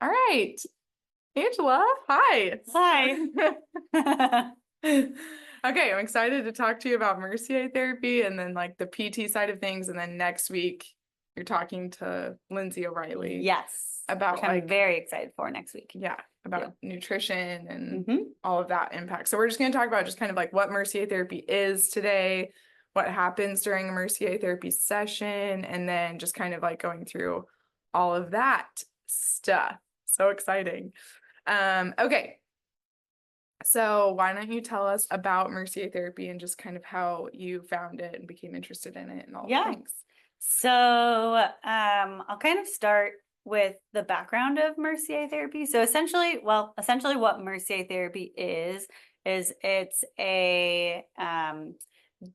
All right. Angela, hi. Hi. Okay, I'm excited to talk to you about Mercier Therapy and then like the PT side of things. And then next week, you're talking to Lindsay O'Reilly. Yes. About which I'm very excited for next week. Yeah, about nutrition and Mm-hmm. all of that impact. So we're just going to talk about just kind of like what Mercier Therapy is today, what happens during a Mercier Therapy session, and then just kind of like going through all of that stuff. So exciting. Okay. So why don't you tell us about Mercier Therapy and just kind of how you found it and became interested in it and all the things. So I'll kind of start with the background of Mercier Therapy. So essentially what Mercier Therapy is it's a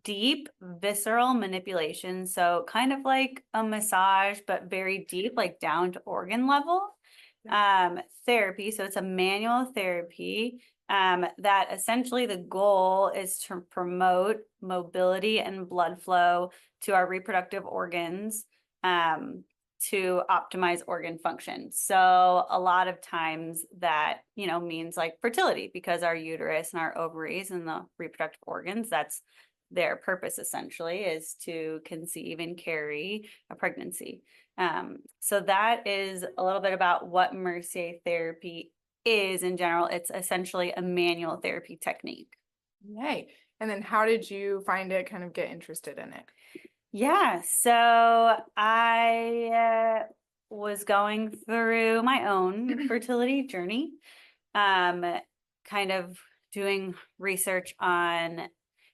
deep visceral manipulation. So kind of like a massage, but very deep, like down to organ level therapy. So it's a manual therapy that essentially the goal is to promote mobility and blood flow to our reproductive organs to optimize organ function. So a lot of times that, means like fertility, because our uterus and our ovaries and the reproductive organs, that's their purpose essentially, is to conceive and carry a pregnancy. So that is a little bit about what Mercier Therapy is in general. It's essentially a manual therapy technique. Yay. And then how did you find it, kind of get interested in it? Yeah, so I was going through my own fertility journey, kind of doing research on,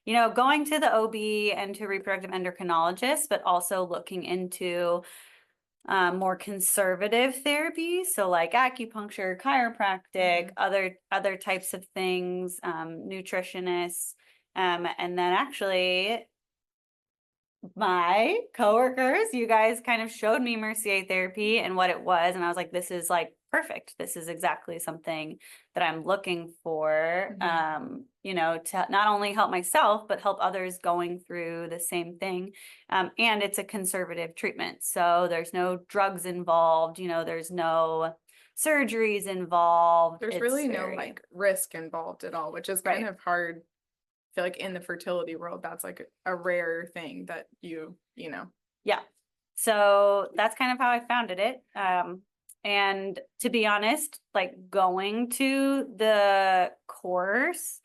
going to the OB and to reproductive endocrinologists, but also looking into more conservative therapy, so like acupuncture, chiropractic, other types of things, nutritionists, and then actually my coworkers, you guys kind of showed me Mercier Therapy and what it was, and I was like, this is like perfect. This is exactly something that I'm looking for, to not only help myself, but help others going through the same thing. And it's a conservative treatment. So there's no drugs involved, there's no surgeries involved. There's really no like risk involved at all, which is kind of hard. I feel like in the fertility world, that's like a rare thing that you know. Yeah. So that's kind of how I founded it. And to be honest, like going to the course,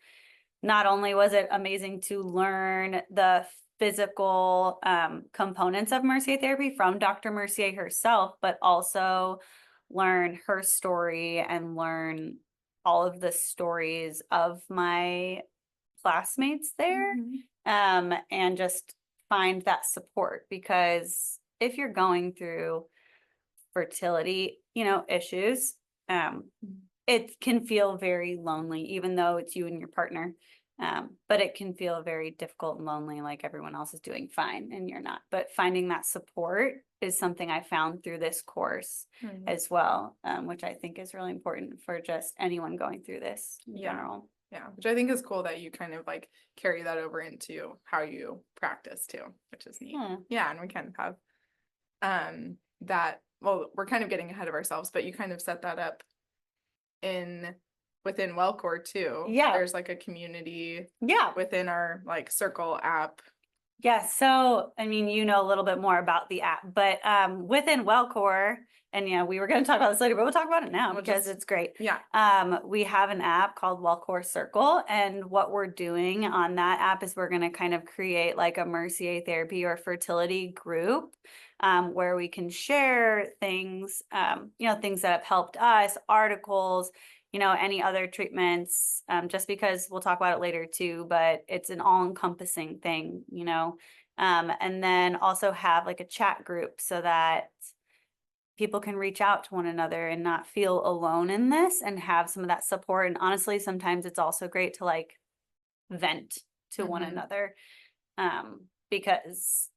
not only was it amazing to learn the physical components of Mercier Therapy from Dr. Mercier herself, but also learn her story and learn all of the stories of my classmates there, and just find that support, because if you're going through fertility, issues, it can feel very lonely, even though it's you and your partner. But it can feel very difficult and lonely, like everyone else is doing fine and you're not. But finding that support is something I found through this course as well, which I think is really important for just anyone going through this in general. Yeah, which I think is cool that you kind of like carry that over into how you practice too, which is neat. Yeah, and we kind of have that, well, we're kind of getting ahead of ourselves, but you kind of set that up within Well+Core too. Yeah. There's like a community within our like Circle app. Yeah, so I mean, a little bit more about the app, but within Well+Core, and we were going to talk about this later, but we'll talk about it now because it's great. Yeah. We have an app called Well+Core Circle, and what we're doing on that app is we're going to kind of create like a Mercier Therapy or fertility group, where we can share things, things that have helped us, articles, any other treatments, just because we'll talk about it later too, but it's an all-encompassing thing, and then also have like a chat group so that people can reach out to one another and not feel alone in this and have some of that support. And honestly, sometimes it's also great to like vent to one another, because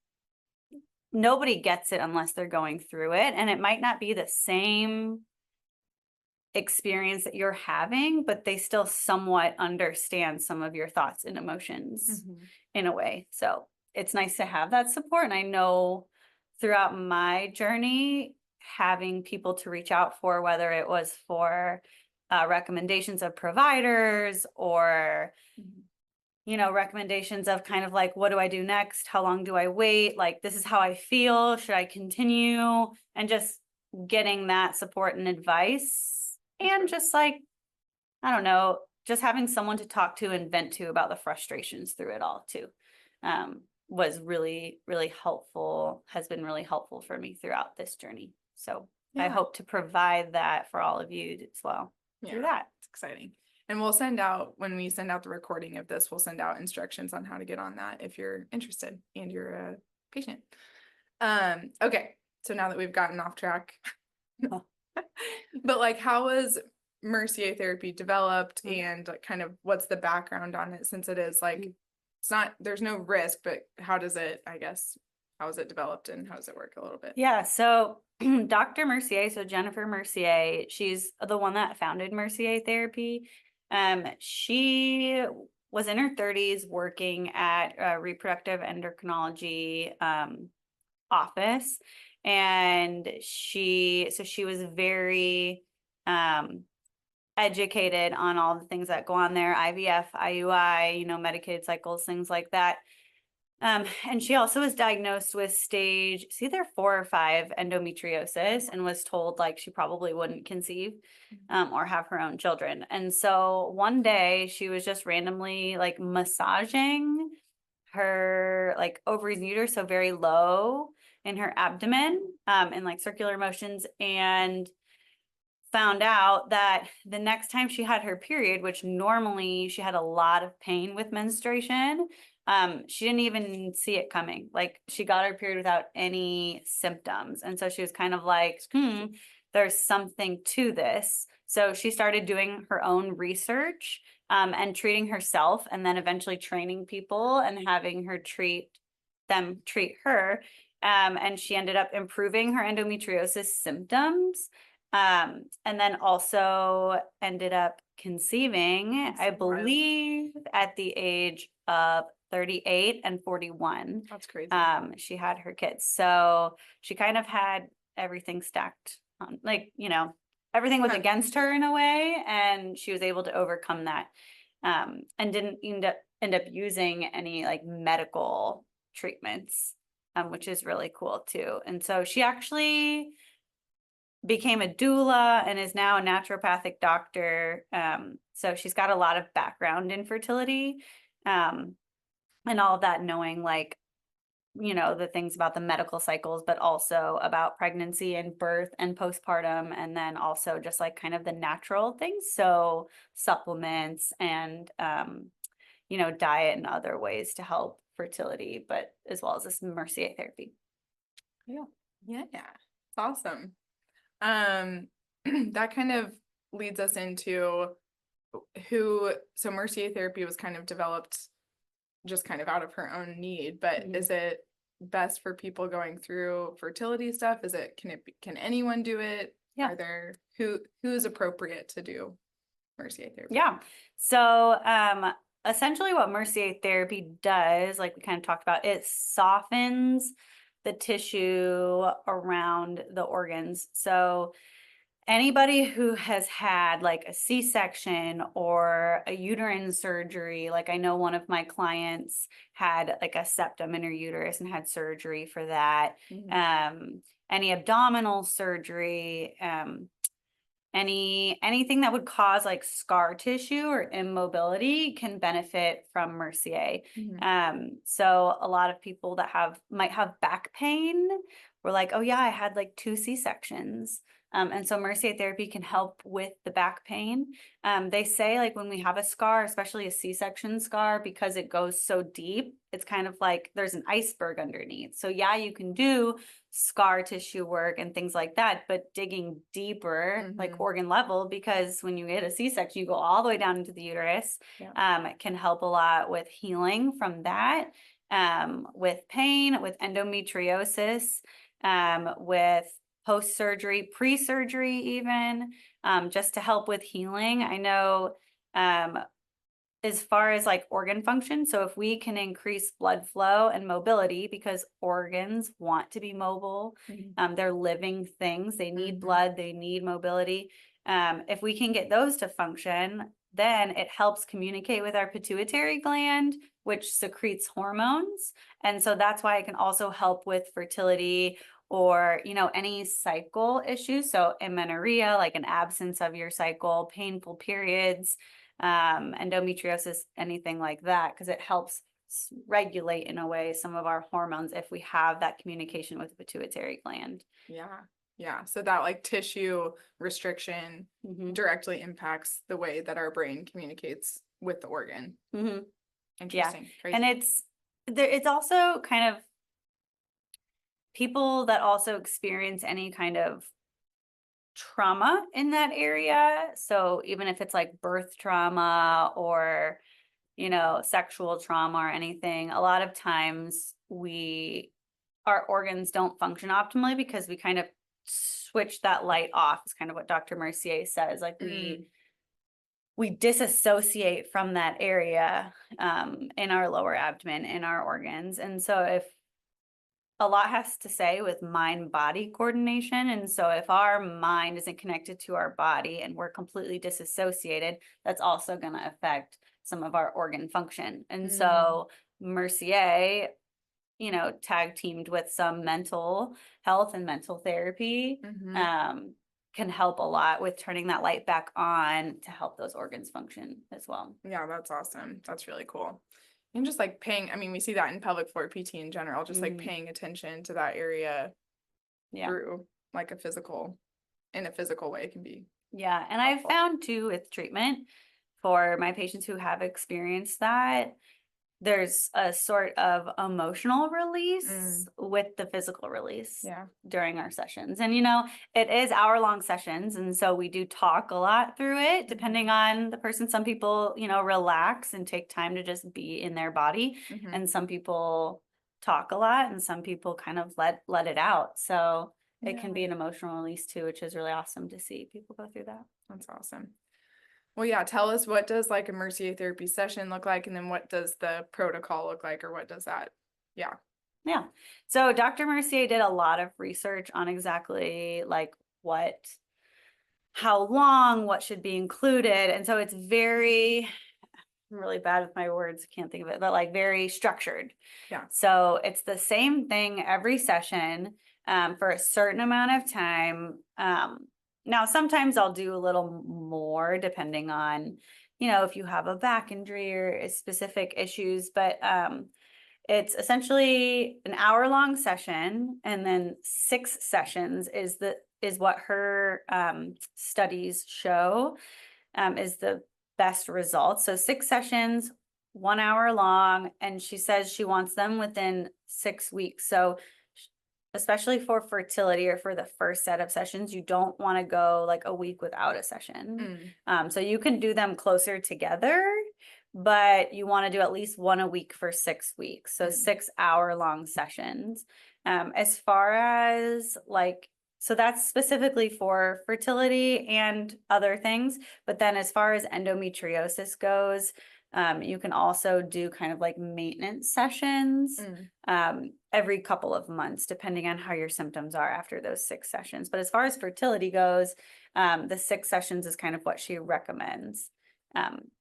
nobody gets it unless they're going through it. And it might not be the same experience that you're having, but they still somewhat understand some of your thoughts and emotions in a way. So it's nice to have that support. And I know throughout my journey, having people to reach out for, whether it was for recommendations of providers or recommendations of kind of like, what do I do next? How long do I wait? Like, this is how I feel. Should I continue? And just getting that support and advice, and just like, I don't know, just having someone to talk to and vent to about the frustrations through it all too, was really, really helpful, has been really helpful for me throughout this journey. So I hope to provide that for all of you as well through that. It's exciting. And we'll send out, when we send out the recording of this, we'll send out instructions on how to get on that if you're interested and you're a patient. Okay, so now that we've gotten off track, but like, how was Mercier Therapy developed, and like, kind of what's the background on it, since it is like, it's not, there's no risk, but how does it, I guess, how is it developed and how does it work a little bit? Yeah, so Dr. Mercier, so Jennifer Mercier, she's the one that founded Mercier Therapy. She was in her 30s working at a reproductive endocrinology office, and she was very educated on all the things that go on there, IVF, IUI, medicated cycles, things like that. And she also was diagnosed with stage, it's either 4 or 5 endometriosis, and was told like she probably wouldn't conceive or have her own children. And so one day she was just randomly like massaging her like ovaries and uterus, so very low in her abdomen, in like circular motions, and found out that the next time she had her period, which normally she had a lot of pain with menstruation, she didn't even see it coming. Like, she got her period without any symptoms. And so she was kind of like, there's something to this. So she started doing her own research, and treating herself, and then eventually training people and having her treat her. And she ended up improving her endometriosis symptoms. And then also ended up conceiving, I believe, at the age of 38 and 41. That's crazy. She had her kids. So she kind of had everything stacked on, like, everything was against her in a way, and she was able to overcome that. And didn't end up using any like medical treatments, which is really cool too. And so she actually became a doula and is now a naturopathic doctor. So she's got a lot of background in fertility, and all of that, knowing like, the things about the medical cycles, but also about pregnancy and birth and postpartum. And then also just like kind of the natural things. So supplements and, diet and other ways to help fertility, but as well as this Mercier Therapy. Yeah. It's awesome. That kind of leads us into so Mercier Therapy was kind of developed just kind of out of her own need, but is it best for people going through fertility stuff? Can anyone do it? Yeah. Are there, who is appropriate to do Mercier Therapy? Yeah. So, essentially what Mercier Therapy does, like we kind of talked about, it softens the tissue around the organs. So anybody who has had like a C-section or a uterine surgery, like I know one of my clients had like a septum in her uterus and had surgery for that. Any abdominal surgery, anything that would cause like scar tissue or immobility can benefit from Mercier. So a lot of people that might have back pain were like, oh yeah, I had like 2 C-sections. And so Mercier Therapy can help with the back pain. They say like when we have a scar, especially a C-section scar, because it goes so deep, it's kind of like there's an iceberg underneath. So yeah, you can do scar tissue work and things like that, but digging deeper, like organ level, because when you get a C-section, you go all the way down into the uterus. It can help a lot with healing from that, with pain, with endometriosis, with post-surgery, pre-surgery even, just to help with healing. I know as far as like organ function, so if we can increase blood flow and mobility, because organs want to be mobile, they're living things, they need blood, they need mobility. If we can get those to function, then it helps communicate with our pituitary gland, which secretes hormones. And so that's why it can also help with fertility or, you know, any cycle issues. So amenorrhea, like an absence of your cycle, painful periods, endometriosis, anything like that, because it helps regulate in a way some of our hormones if we have that communication with the pituitary gland. Yeah. So that like tissue restriction directly impacts the way that our brain communicates with the organ. Interesting. Crazy. And it's also kind of people that also experience any kind of trauma in that area. So even if it's like birth trauma or, you know, sexual trauma or anything, a lot of times our organs don't function optimally because we kind of switch that light off. It's kind of what Dr. Mercier says. Like we disassociate from that area in our lower abdomen, in our organs. And so if a lot has to say with mind-body coordination. And so if our mind isn't connected to our body and we're completely disassociated, that's also going to affect some of our organ function. And so Mercier, you know, tag teamed with some mental health and mental therapy can help a lot with turning that light back on to help those organs function as well. Yeah, that's awesome. That's really cool. And just like I mean, we see that in pelvic floor PT in general, just like paying attention to that area through like in a physical way can be. Yeah. And I've found too with treatment for my patients who have experienced that, there's a sort of emotional release with the physical release during our sessions. And, you know, it is hour-long sessions. And so we do talk a lot through it, depending on the person. Some people, you know, relax and take time to just be in their body. And some people talk a lot and some people kind of let it out. So it can be an emotional release too, which is really awesome to see people go through that. That's awesome. Well, yeah, tell us, what does like a Mercier therapy session look like? And then what does the protocol look like, or what does that? Yeah. So Dr. Mercier did a lot of research on exactly like how long, what should be included. And so it's I'm really bad with my words, can't think of it, but like very structured. Yeah. So it's the same thing every session for a certain amount of time. Now, sometimes I'll do a little more depending on, you know, if you have a back injury or specific issues, but it's essentially an hour-long session, and then 6 sessions is what her studies show is the best results. So 6 sessions, 1 hour long, and she says she wants them within 6 weeks. So especially for fertility or for the first set of sessions, you don't want to go like a week without a session. So you can do them closer together, but you want to do at least one a week for 6 weeks. So 6 hour-long sessions. As far as like, so that's specifically for fertility and other things. But then as far as endometriosis goes, you can also do kind of like maintenance sessions every couple of months, depending on how your symptoms are after those 6 sessions. But as far as fertility goes, the 6 sessions is kind of what she recommends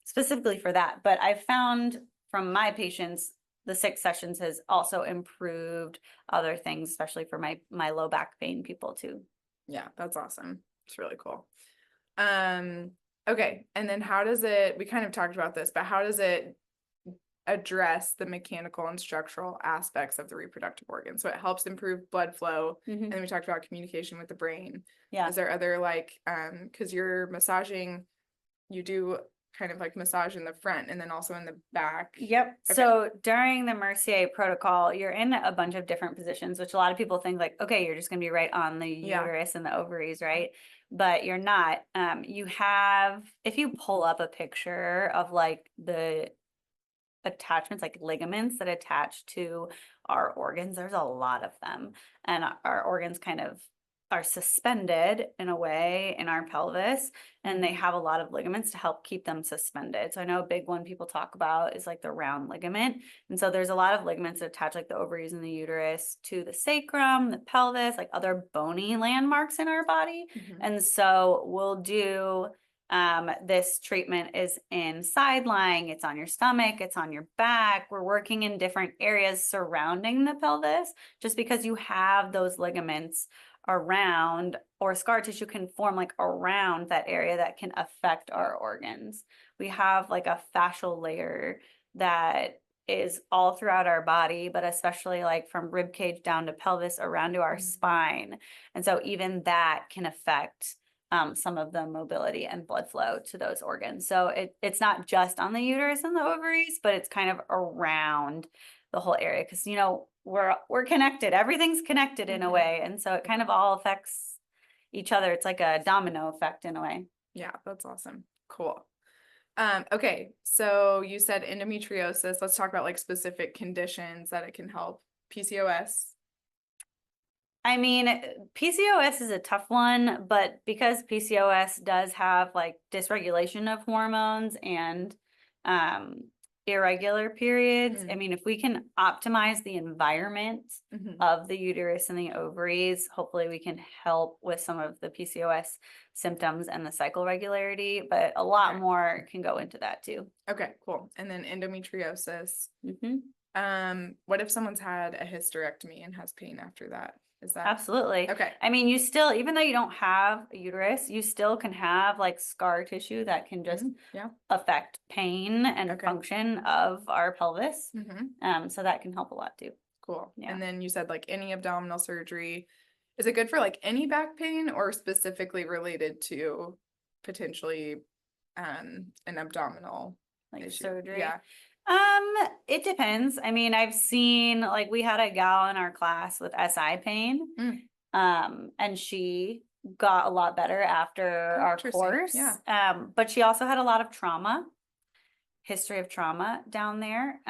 specifically for that. But I've found from my patients, the 6 sessions has also improved other things, especially for my low back pain people too. Yeah, that's awesome. It's really cool. Okay. And then we kind of talked about this, but how does it address the mechanical and structural aspects of the reproductive organ? So it helps improve blood flow. And then we talked about communication with the brain. Yeah. Is there other like, cause you're massaging, you do kind of like massage in the front and then also in the back. Yep. Okay. So during the Mercier protocol, you're in a bunch of different positions, which a lot of people think like, okay, you're just going to be right on the uterus and the ovaries, right? But you're not. If you pull up a picture of like the attachments, like ligaments that attach to our organs, there's a lot of them. And our organs kind of are suspended in a way in our pelvis, and they Mhm. have a lot of ligaments to help keep them suspended. So I know a big one people talk about is like the round ligament. And so there's a lot of ligaments that attach like the ovaries and the uterus to the sacrum, the pelvis, like other bony landmarks in our body. Mhm. And so we'll do this treatment is in side lying, it's on your stomach, it's on your back. We're working in different areas surrounding the pelvis just because you have those ligaments around, or scar tissue can form like around that area that can affect our organs. We have like a fascial layer that is all throughout our body, but especially like from rib cage down to pelvis around to our Mhm. spine. And so even that can affect some of the mobility and blood flow to those organs. So it's not just on the uterus and the ovaries, but it's kind of around the whole area because we're connected. Everything's connected in a Mhm. way, and so it kind of all affects each other. It's like a domino effect in a way. Yeah, that's awesome. Cool. Okay, so you said endometriosis. Let's talk about like specific conditions that it can help. PCOS. I mean, PCOS is a tough one, but because PCOS does have like dysregulation of hormones and um, irregular periods, I Mm. mean, if we can optimize the environment Mhm. of the uterus and the ovaries, hopefully we can help with some of the PCOS symptoms and the cycle regularity, but a lot Okay. more can go into that too. Okay, cool. And then endometriosis. Hmm. What if someone's had a hysterectomy and has pain after that? Is that Absolutely. okay? I mean, you still, even though you don't have a uterus, you still can have like scar tissue that can just Yeah. affect pain and Okay. function of our pelvis. So that can help a lot too. Cool. Yeah. And then you said like any abdominal surgery. Is it good for like any back pain or specifically related to potentially an abdominal Like issue? surgery. Yeah. It depends. I mean, I've seen like we had a gal in our class with SI pain, Mm. and she got a lot better after our Interesting. course. Yeah. But she also had a lot of trauma, history of trauma down there.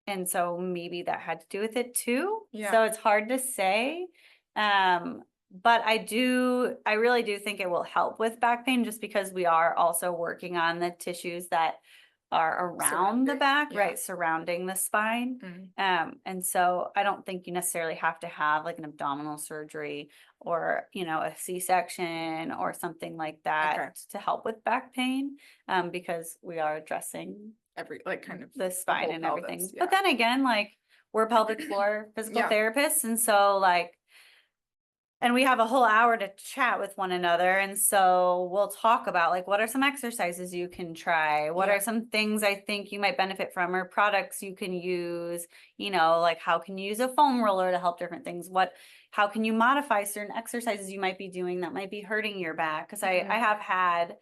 And so maybe that had to do with it too. Yeah. So it's hard to say. But I really do think it will help with back pain just because we are also working on the tissues that are around the Surrounding, back, yeah. right, surrounding the spine. And so I don't think you necessarily have to have like an abdominal surgery or, a C-section or something like that Okay. to help with back pain, because we are addressing Every like kind of the spine whole and pelvis, everything. yeah. But then again, like we're pelvic floor physical Yeah. therapists, and so and we have a whole hour to chat with one another. And so we'll talk about like what are some exercises you can try? What Yeah. are some things I think you might benefit from or products you can use? Like how can you use a foam roller to help different things? How can you modify certain exercises you might be doing that might be hurting your back? Because I Mhm. have had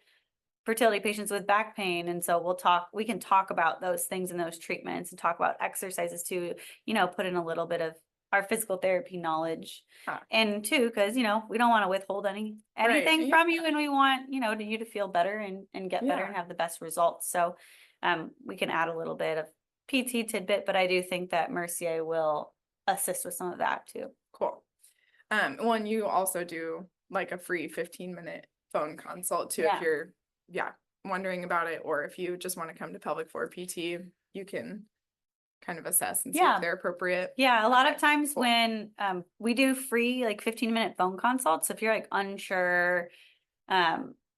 fertility patients with back pain. And so we can talk about those things and those treatments and talk about exercises to, put in a little bit of our physical therapy knowledge. Huh. And too, because, we don't want to withhold anything Right. from Yeah. you. And we want, you to feel better and get better Yeah. and have the best results. So we can add a little bit of PT tidbit, but I do think that Mercier will assist with some of that too. Cool. Well, and you also do like a free 15-minute phone consult too, Yeah. if you're, wondering about it, or if you just want to come to pelvic floor PT, you can kind of assess and see Yeah. if they're appropriate. Yeah, a lot of Okay, times cool. when we do free like 15-minute phone consults, if you're like unsure,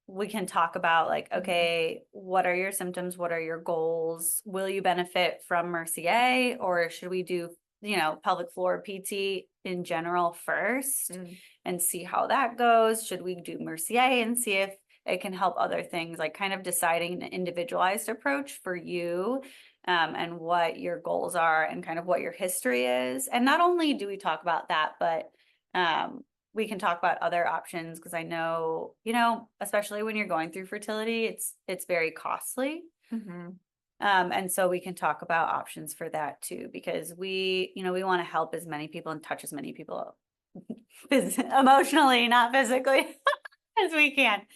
we can talk about like, Mhm. okay, what are your symptoms? What are your goals? Will you benefit from Mercier, or should we do, pelvic floor PT in general first Mm. and see how that goes? Should we do Mercier and see if it can help other things, like kind of deciding an individualized approach for you, and what your goals are and kind of what your history is. And not only do we talk about that, but we can talk about other options because I know, especially when you're going through fertility, it's very costly. Mhm. And so we can talk about options for that too, because we want to help as many people and touch as many people emotionally, not physically, as we can.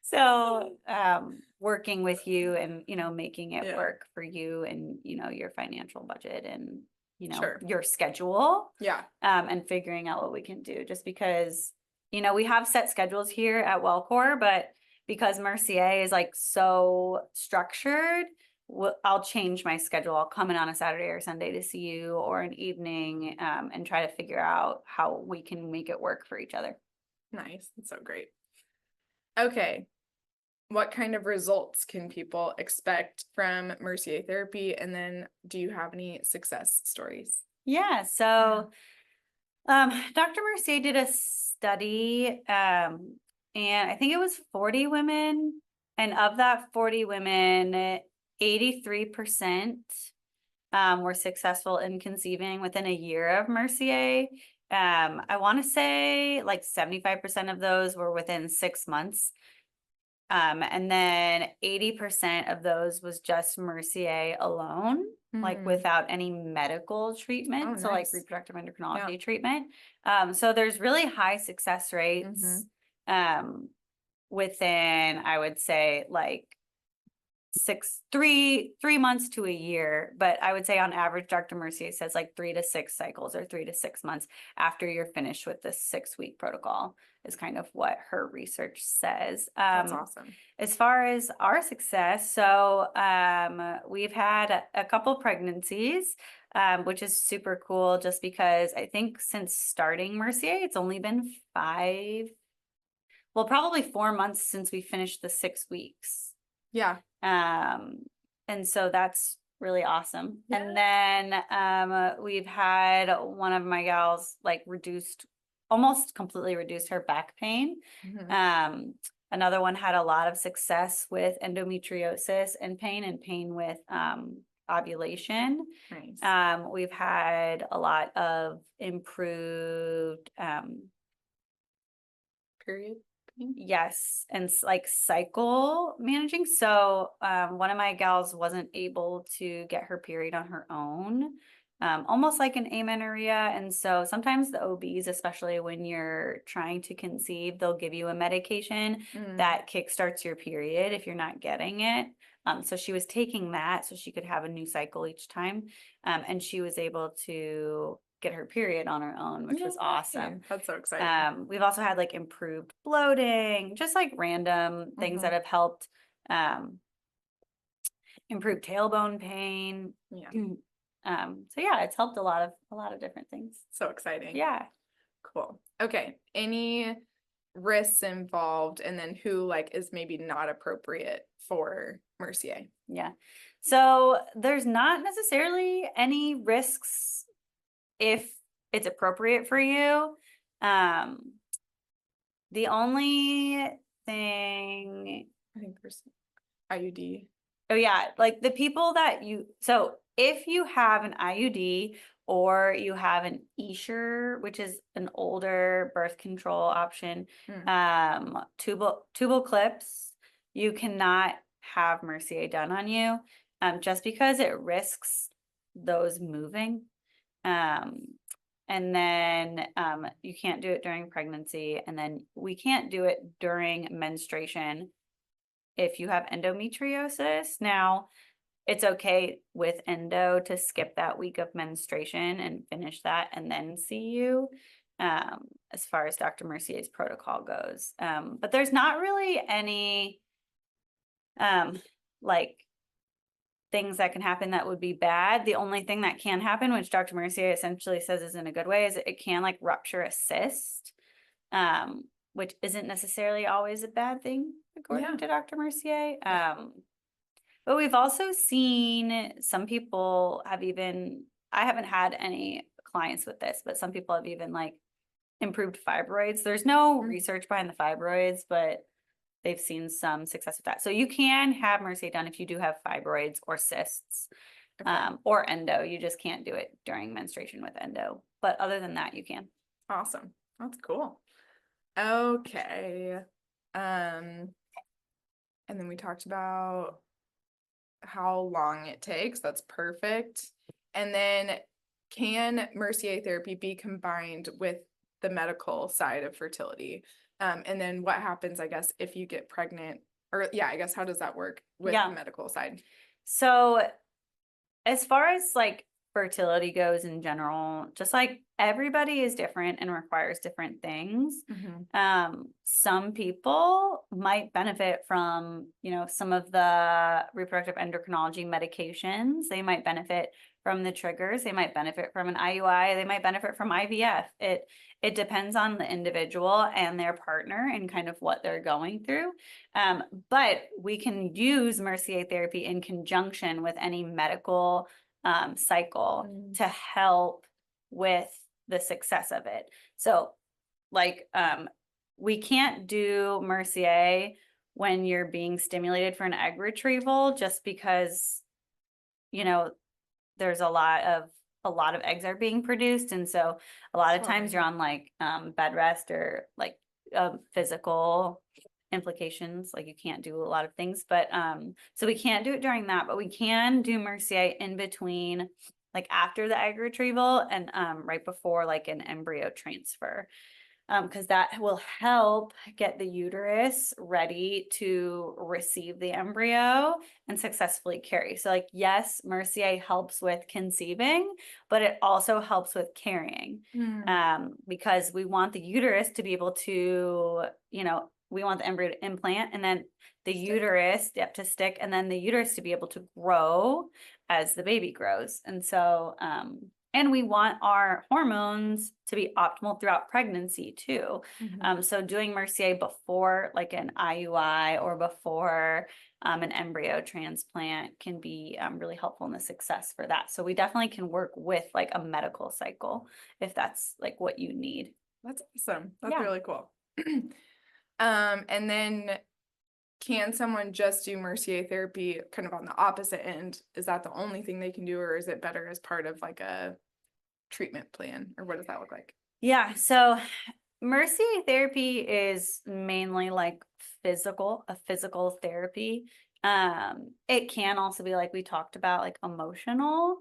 So, working with you and, making it Yeah. work for you and, your financial budget and Sure. your schedule. Yeah. And figuring out what we can do, just because, we have set schedules here at Well+Core, but because Mercier is like so structured, I'll change my schedule. I'll come in on a Saturday or Sunday to see you, or an evening, and try to figure out how we can make it work for each other. Nice. That's so great. Okay. What kind of results can people expect from Mercier Therapy? And then do you have any success stories? Yeah. So, Dr. Mercier did a study, and I think it was 40 women. And of that 40 women, 83% were successful in conceiving within a year of Mercier. I want to say like 75% of those were within 6 months. And then 80% of those was just Mercier alone, like without any medical treatment. Oh, So like nice. reproductive endocrinology treatment. So there's really high success rates within, I would say, like 3 months to a year. But I would say on average, Dr. Mercier says like 3 to 6 cycles, or 3 to 6 months after you're finished with the 6-week protocol is kind of what her research says. That's awesome. As far as our success, so we've had a couple pregnancies, which is super cool, just because I think since starting Mercier, it's only been probably 4 months since we finished the 6 weeks. Yeah. And so that's really awesome. Yeah. And then we've had one of my gals like almost completely reduced her back pain. Another one had a lot of success with endometriosis and pain with ovulation. Nice. We've had a lot of improved Period. yes, and like cycle managing. So one of my gals wasn't able to get her period on her own, almost like an amenorrhea. And so sometimes the OBs, especially when you're trying to conceive, they'll give you a medication that kickstarts your period if you're not getting it. So she was taking that so she could have a new cycle each time. And she was able to get her period on her own, which was awesome. That's so exciting. We've also had like improved bloating, just like random things that have helped improve tailbone pain. Yeah. So yeah, it's helped a lot of different things. So exciting. Yeah. Cool. Okay. Any risks involved, and then who like is maybe not appropriate for Mercier? Yeah. So there's not necessarily any risks if it's appropriate for you. The only thing, I think there's IUD. oh yeah, like the people that so if you have an IUD or you have an Esure, which is an older birth control option, tubal clips, you cannot have Mercier done on you, just because it risks those moving. And then you can't do it during pregnancy, and then we can't do it during menstruation if you have endometriosis. Now, it's okay with endo to skip that week of menstruation and finish that and then see you, as far as Dr. Mercier's protocol goes. But there's not really any like things that can happen that would be bad. The only thing that can happen, which Dr. Mercier essentially says is in a good way, is it can like rupture a cyst, which isn't necessarily always a bad thing, according to Dr. Mercier. But we've also seen some people have I haven't had any clients with this, but some people have even like improved fibroids. There's no research behind the fibroids, but they've seen some success with that. So you can have Mercier done if you do have fibroids or cysts, or endo. You just can't do it during menstruation with endo. But other than that, you can. Awesome. That's cool. Okay. And then we talked about how long it takes. That's perfect. And then can Mercier therapy be combined with the medical side of fertility? And then what happens, I guess, if you get pregnant, or I guess, how does that work with the medical side? So as far as like fertility goes in general, just like everybody is different and requires different things. Some people might benefit from, some of the reproductive endocrinology medications. They might benefit from the triggers. They might benefit from an IUI. They might benefit from IVF. It depends on the individual and their partner and kind of what they're going through. But we can use Mercier therapy in conjunction with any medical cycle to help with the success of it. So we can't do Mercier when you're being stimulated for an egg retrieval, just because, there's a lot of eggs are being produced. And so a lot of times you're on bed rest or physical implications, like you can't do a lot of things, but so we can't do it during that, but we can do Mercier in between, like after the egg retrieval and right before like an embryo transfer, because that will help get the uterus ready to receive the embryo and successfully carry. So like, yes, Mercier helps with conceiving, but it also helps with carrying, because we want the uterus to be able to, we want the embryo to implant and then the uterus to stick, and then the uterus to be able to grow as the baby grows. And so, and we want our hormones to be optimal throughout pregnancy too. So doing Mercier before like an IUI or before an embryo transplant can be really helpful in the success for that. So we definitely can work with like a medical cycle if that's like what you need. That's awesome. That's really cool. And then can someone just do Mercier therapy kind of on the opposite end? Is that the only thing they can do, or is it better as part of like a treatment plan, or what does that look like? Yeah, so Mercier therapy is mainly like a physical therapy. It can also be, like we talked about, like emotional.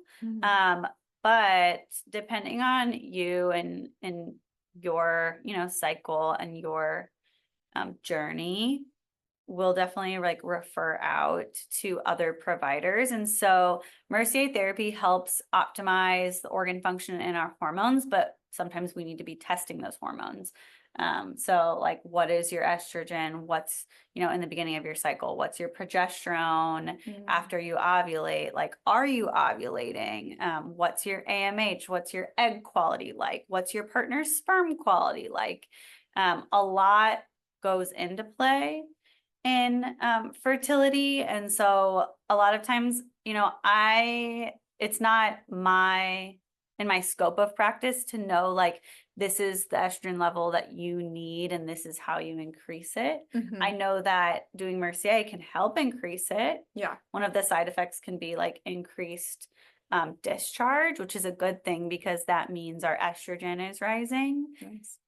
But depending on you and your, cycle and your journey, we'll definitely like refer out to other providers. And so Mercier therapy helps optimize the organ function in our hormones, but sometimes we need to be testing those hormones. So like, what is your estrogen? What's, in the beginning of your cycle? What's your progesterone after you ovulate? Like, are you ovulating? What's your AMH? What's your egg quality like? What's your partner's sperm quality like? A lot goes into play in fertility. And so a lot of times, it's not in my scope of practice to know like, this is the estrogen level that you need and this is how you increase it. I know that doing Mercier can help increase it. Yeah. One of the side effects can be like increased discharge, which is a good thing because that means our estrogen is rising. Nice.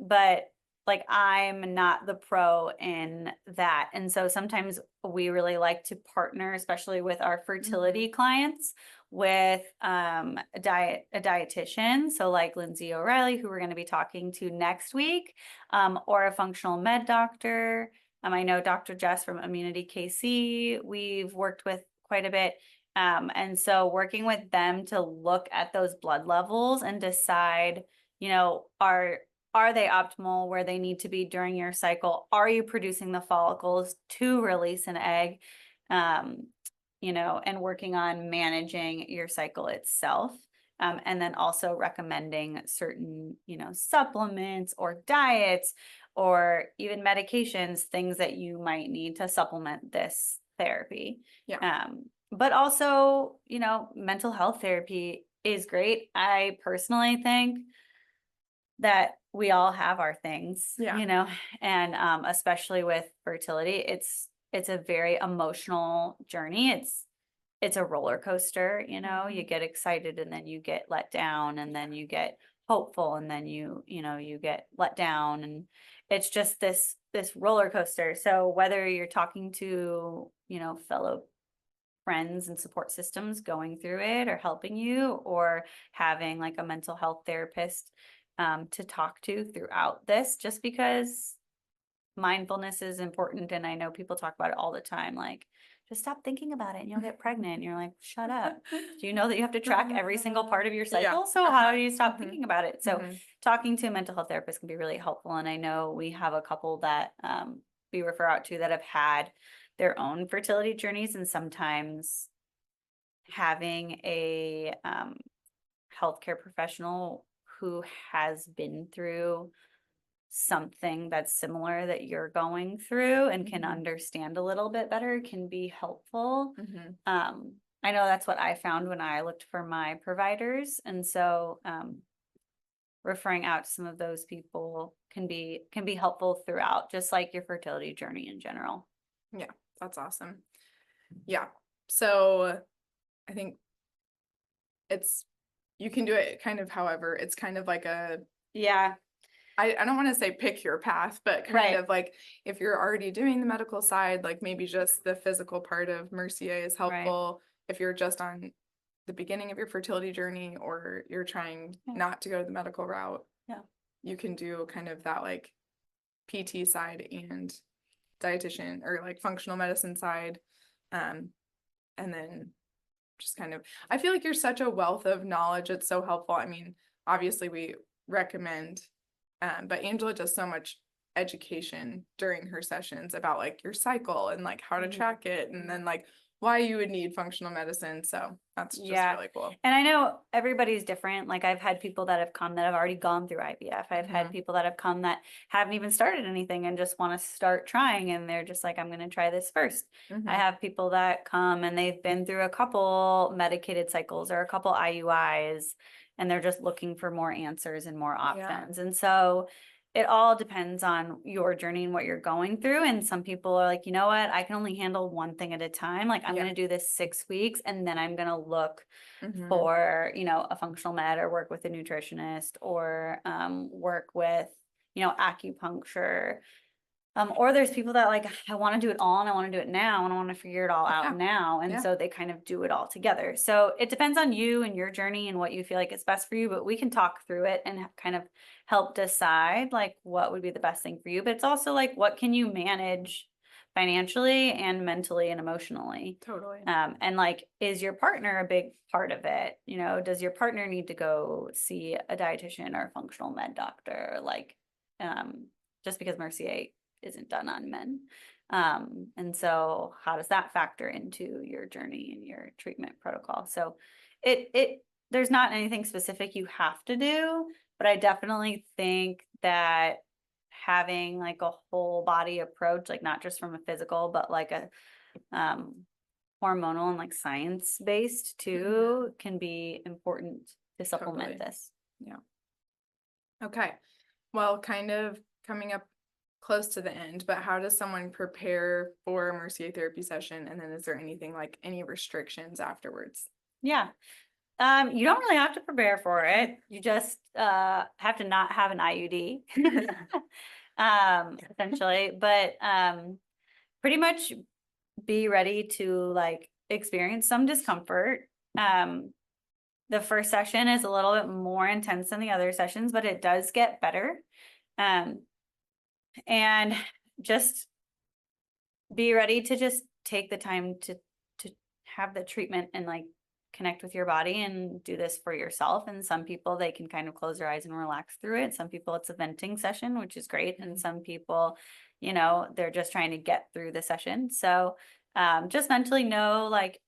But like, I'm not the pro in that. And so sometimes we really like to partner, especially with our fertility clients, with a dietitian. So like Lindsay O'Reilly, who we're going to be talking to next week, or a functional med doctor. I know Dr. Jess from Immunity KC, we've worked with quite a bit. And so working with them to look at those blood levels and decide, are they optimal where they need to be during your cycle? Are you producing the follicles to release an egg? And working on managing your cycle itself. And then also recommending certain, supplements or diets or even medications, things that you might need to supplement this therapy. Yeah. But also, mental health therapy is great. I personally think that we all have our things, and especially with fertility, it's a very emotional journey. It's a roller coaster, you get excited and then you get let down and then you get hopeful and then you get let down, and it's just this roller coaster. So whether you're talking to, fellow friends and support systems going through it or helping you, or having like a mental health therapist to talk to throughout this, just because mindfulness is important. And I know people talk about it all the time, like just stop thinking about it and you'll get pregnant. And you're like, shut up. Do you know that you have to track every single part of your cycle? So how do you stop thinking about it? So talking to a mental health therapist can be really helpful. And I know we have a couple that we refer out to that have had their own fertility journeys, and sometimes having a healthcare professional who has been through something that's similar that you're going through and can understand a little bit better can be helpful. I know that's what I found when I looked for my providers. And so referring out to some of those people can be helpful throughout, just like your fertility journey in general. Yeah, that's awesome. Yeah. So I think you can do it kind of however, it's kind of like I don't want to say pick your path, but kind of like if you're already doing the medical side, like maybe just the physical part of Mercier is helpful. If you're just on the beginning of your fertility journey, or you're trying not to go the medical route, you can do kind of that like PT side and dietitian or like functional medicine side. And then just kind of, I feel like you're such a wealth of knowledge. It's so helpful. I mean, obviously we recommend but Angela does so much education during her sessions about like your cycle and like how to track it, and then like why you would need functional medicine. So that's just really cool. And I know everybody's different. Like I've had people that have come that have already gone through IVF. I've had people that have come that haven't even started anything and just want to start trying, and they're just like, I'm going to try this first. I have people that come and they've been through a couple medicated cycles or a couple IUIs, and they're just looking for more answers and more options. And so it all depends on your journey and what you're going through. And some people are like, you know what, I can only handle one thing at a time. Like I'm going to do this 6 weeks, and then I'm going to look for, you know, a functional med, or work with a nutritionist, or work with, you know, acupuncture. Or there's people that like, I want to do it all and I want to do it now and I want to figure it all out now. And so they kind of do it all together. So it depends on you and your journey and what you feel like is best for you, but we can talk through it and kind of help decide like what would be the best thing for you. But it's also like, what can you manage financially and mentally and emotionally? Totally. And like, is your partner a big part of it? You know, does your partner need to go see a dietitian or a functional med doctor? Like, just because Mercier isn't done on men. And so how does that factor into your journey and your treatment protocol? So there's not anything specific you have to do, but I definitely think that having like a whole body approach, like not just from a physical, but like a hormonal and like science based too, can be important to supplement this. Yeah. Okay. Well, kind of coming up close to the end, but how does someone prepare for a Mercier therapy session? And then is there anything like any restrictions afterwards? Yeah. You don't really have to prepare for it. You just have to not have an IUD, essentially. But pretty much be ready to like experience some discomfort. The first session is a little bit more intense than the other sessions, but it does get better. And just be ready to just take the time to have the treatment and like connect with your body and do this for yourself. And some people, they can kind of close their eyes and relax through it. Some people, it's a venting session, which is great. And some people, you know, they're just trying to get through the session. So just mentally know, like,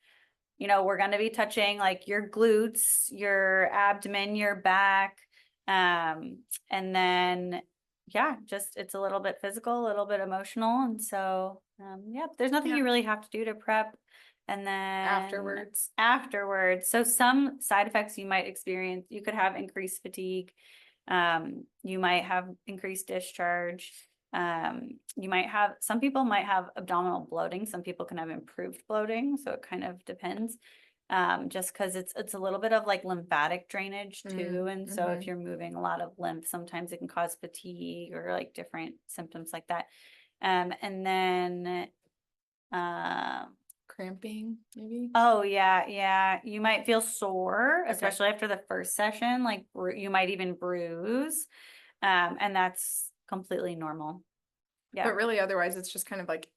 you know, we're going to be touching like your glutes, your abdomen, your back. And then just it's a little bit physical, a little bit emotional. And so, there's nothing you really have to do to prep. And then afterwards, so some side effects you might experience, you could have increased fatigue. You might have increased discharge. Some people might have abdominal bloating. Some people can have improved bloating. So it kind of depends. Just because it's a little bit of like lymphatic drainage too. And so if you're moving a lot of lymph, sometimes it can cause fatigue or like different symptoms like that. And then cramping, maybe. Oh yeah. You might feel sore, especially after the first session, like you might even bruise. And that's completely normal. Yeah. But really otherwise it's just kind of like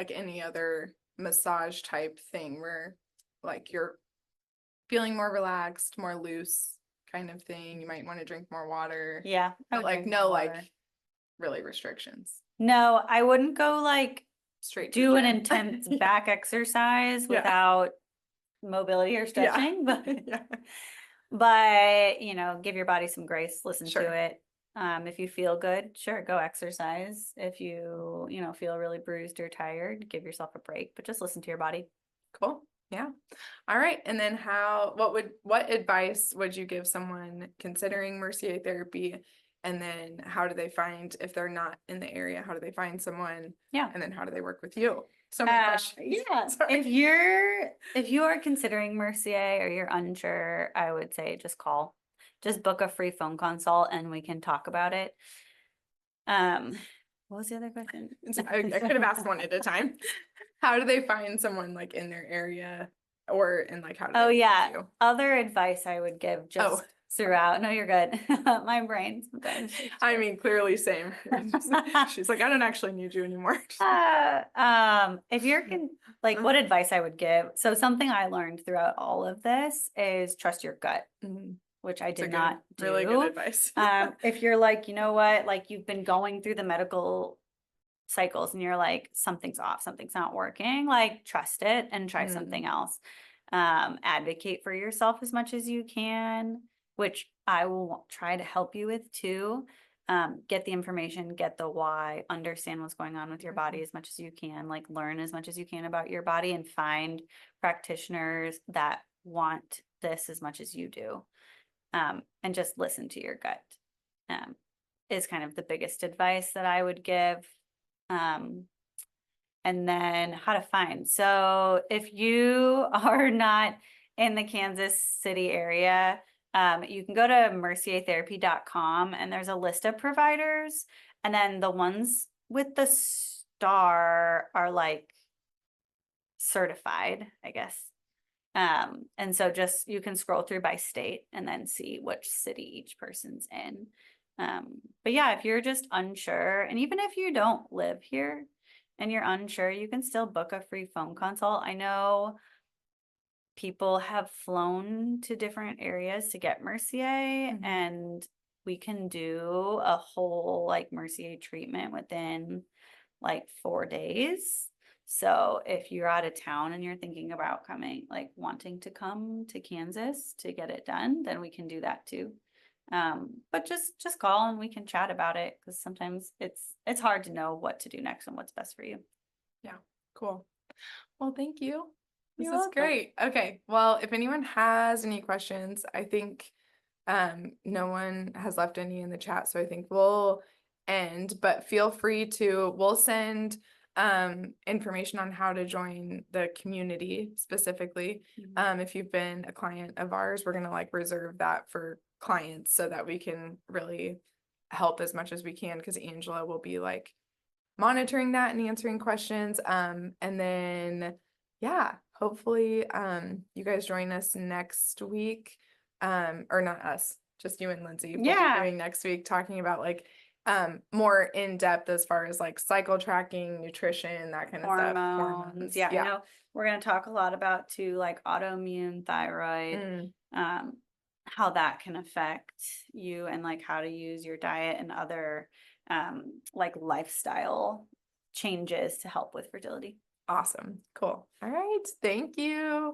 any other massage type thing where like you're feeling more relaxed, more loose kind of thing. You might want to drink more water. Yeah. I But would like drink no more like water. really restrictions. No, I wouldn't go like Straight to do the an gym. intense Yeah. back exercise Yeah. without mobility or Yeah. stretching, Yeah. but you know, give your body some grace, listen to Sure. it. If you feel good, sure, go exercise. If you know, feel really bruised or tired, give yourself a break, but just listen to your body. Cool. Yeah. All right. And then what advice would you give someone considering Mercier therapy? And then how do they find, if they're not in the area, how do they find someone? Yeah. And then how do they work with you? So many questions. Yeah. Sorry. If you are considering Mercier or you're unsure, I would say just call. Just book a free phone consult and we can talk about it. What was the other question? I could have asked one at a time. How do they find someone like in their area or in like how do they Oh work with yeah. you? Other advice I would give just throughout. No, you're good. My brain sometimes. I mean, clearly same. She's like, I don't actually need you anymore. If you're like what advice I would give. So something I learned throughout all of this is trust your gut, which I did not do. Really good advice. If you're like, you know what, like you've been going through the medical cycles and you're like, something's off, something's not working, like trust it and try something else. Advocate for yourself as much as you can, which I will try to help you with too. Get the information, get the why, understand what's going on with your body as much as you can, like learn as much as you can about your body and find practitioners that want this as much as you do. And just listen to your gut, is kind of the biggest advice that I would give. And then how to find. So if you are not in the Kansas City area, you can go to merciertherapy.com and there's a list of providers. And then the ones with the star are like certified, I guess. And so just you can scroll through by state and then see which city each person's in. But yeah, if you're just unsure, and even if you don't live here and you're unsure, you can still book a free phone consult. I know people have flown to different areas to get Mercier, and we can do a whole like Mercier treatment within like 4 days. So if you're out of town and you're thinking about coming, like wanting to come to Kansas to get it done, then we can do that too. But just call and we can chat about it, because sometimes it's hard to know what to do next and what's best for you. Yeah, cool. Well, thank you. This You're is welcome. great. Okay, well, if anyone has any questions, I think no one has left any in the chat, so I think we'll end, but feel free to, we'll send information on how to join the community specifically. If you've been a client of ours, we're gonna like reserve that for clients so that we can really help as much as we can, because Angela will be like monitoring that and answering questions. And then yeah, hopefully you guys join us next week. Or not us, just you and Lindsay. We'll be doing next week, talking about like more in depth as far as like cycle tracking, nutrition, that kind of stuff. Hormones. Yeah, I know we're going to talk a lot about too, like autoimmune thyroid, how that can affect you, and like how to use your diet and other like lifestyle changes to help with fertility. Awesome. Cool. All right. Thank you.